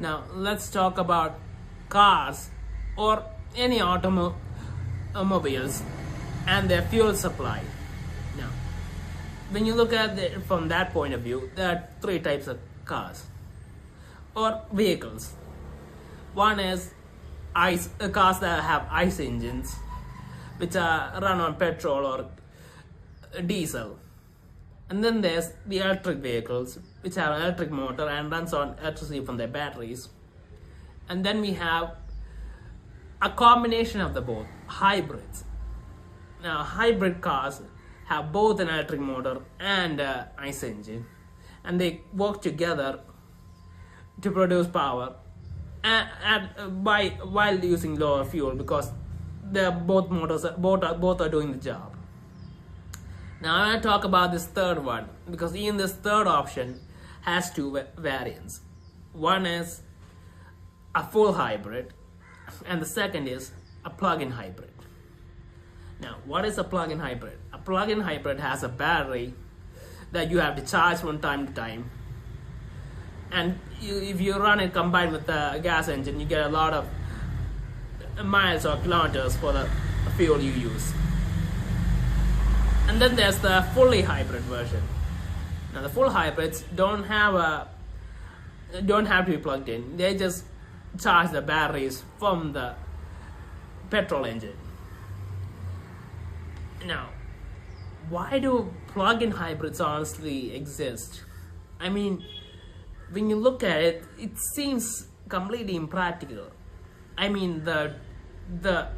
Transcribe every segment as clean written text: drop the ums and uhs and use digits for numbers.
Now let's talk about cars or any automobiles and their fuel supply. Now, when you look at it from that point of view, there are three types of cars or vehicles. One is cars that have ICE engines, which are run on petrol or diesel. And then there's the electric vehicles, which have an electric motor and runs on electricity from their batteries. And then we have a combination of the both, hybrids. Now, hybrid cars have both an electric motor and an ICE engine, and they work together to produce power while using lower fuel, because they're both are doing the job. Now I want to talk about this third one, because even this third option has two variants. One is a full hybrid, and the second is a plug-in hybrid. Now, what is a plug-in hybrid? A plug-in hybrid has a battery that you have to charge from time to time, and if you run it combined with the gas engine, you get a lot of miles or kilometers for the fuel you use. And then there's the fully hybrid version. Now the full hybrids don't have to be plugged in. They just charge the batteries from the petrol engine. Now, why do plug-in hybrids honestly exist? I mean, when you look at it, it seems completely impractical. I mean, the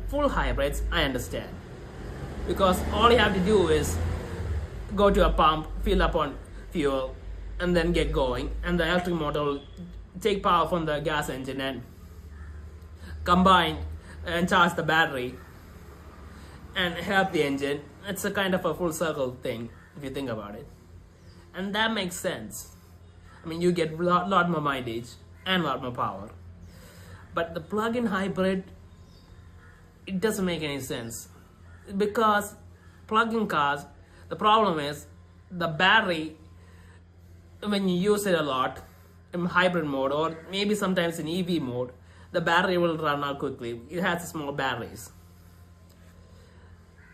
full hybrids, I understand, because all you have to do is go to a pump, fill up on fuel, and then get going, and the electric motor will take power from the gas engine and combine and charge the battery and help the engine. It's a kind of a full circle thing if you think about it, and that makes sense. I mean, you get a lot more mileage and a lot more power. But the plug-in hybrid, it doesn't make any sense, because plug-in cars, the problem is the battery, when you use it a lot in hybrid mode or maybe sometimes in EV mode, the battery will run out quickly. It has small batteries,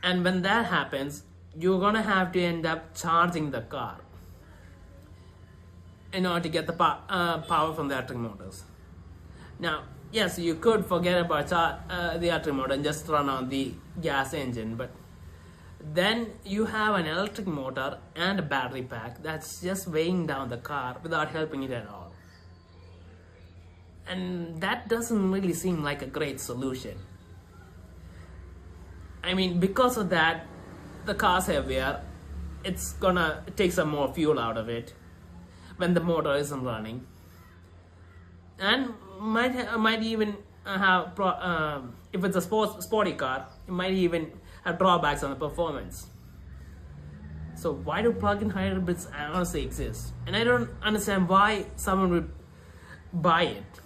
and when that happens, you're gonna have to end up charging the car in order to get the power from the electric motors. Now, yes, you could forget about the electric motor and just run on the gas engine, but then you have an electric motor and a battery pack that's just weighing down the car without helping it at all. And that doesn't really seem like a great solution. I mean, because of that, the car's heavier, it's gonna take some more fuel out of it when the motor isn't running, and might even have if it's a sporty car, it might even have drawbacks on the performance. So why do plug-in hybrids honestly exist? And I don't understand why someone would buy it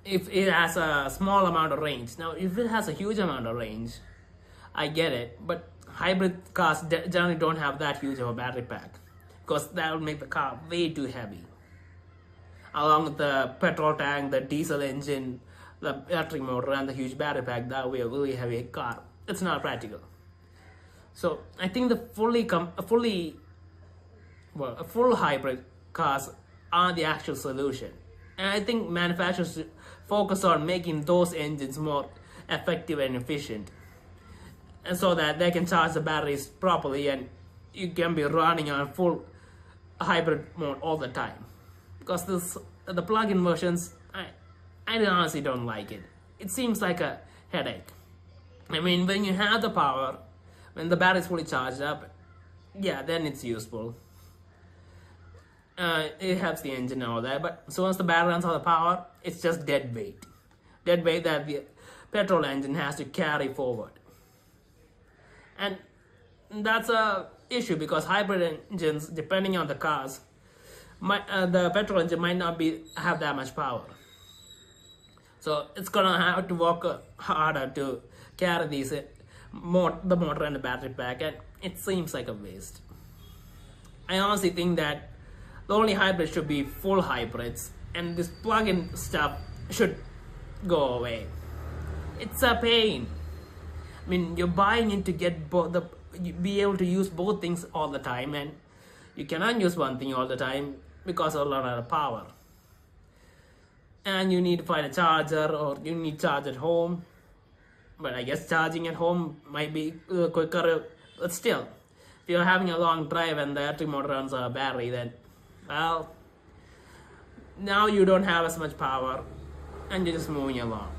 if it has a small amount of range. Now, if it has a huge amount of range, I get it, but hybrid cars generally don't have that huge of a battery pack, because that would make the car way too heavy. Along with the petrol tank, the diesel engine, the electric motor, and the huge battery pack, that would be a really heavy car. It's not practical. So I think the full hybrid cars are the actual solution. And I think manufacturers should focus on making those engines more effective and efficient, and so that they can charge the batteries properly and you can be running on full hybrid mode all the time. Because the plug-in versions, I honestly don't like it. It seems like a headache. I mean, when you have the power, when the battery is fully charged up, yeah, then it's useful. It helps the engine and all that, but so once the battery runs out of power, it's just dead weight that the petrol engine has to carry forward. And that's a issue, because hybrid engines, depending on the cars, the petrol engine might not have that much power. So it's gonna have to work harder to carry the motor and the battery pack, and it seems like a waste. I honestly think that the only hybrids should be full hybrids, and this plug-in stuff should go away. It's a pain. I mean, you're buying it to get be able to use both things all the time, and you cannot use one thing all the time because of a lot of power. And you need to find a charger, or you need charge at home. But I guess charging at home might be quicker. But still, if you're having a long drive and the electric motor runs on a battery, then, well, now you don't have as much power and you're just moving along.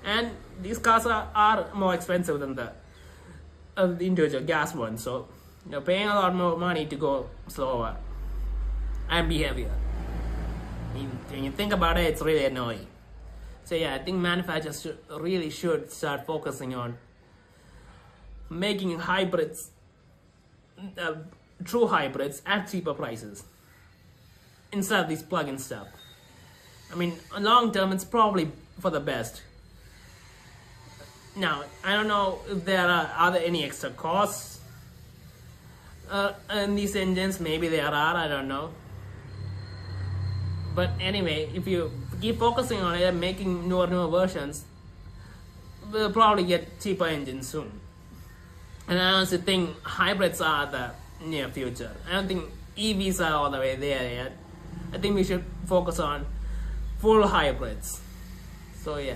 And these cars are more expensive than the individual gas ones, so you're paying a lot more money to go slower and be heavier. I mean, when you think about it, it's really annoying. So yeah, I think manufacturers really should start focusing on making hybrids, true hybrids, at cheaper prices instead of these plug-in stuff. I mean, long term, it's probably for the best. Now, I don't know if there are there any extra costs in these engines. Maybe there are, I don't know. But anyway, if you keep focusing on it and making newer versions, we'll probably get cheaper engines soon. And I honestly think hybrids are the near future. I don't think EVs are all the way there yet. I think we should focus on full hybrids. So yeah.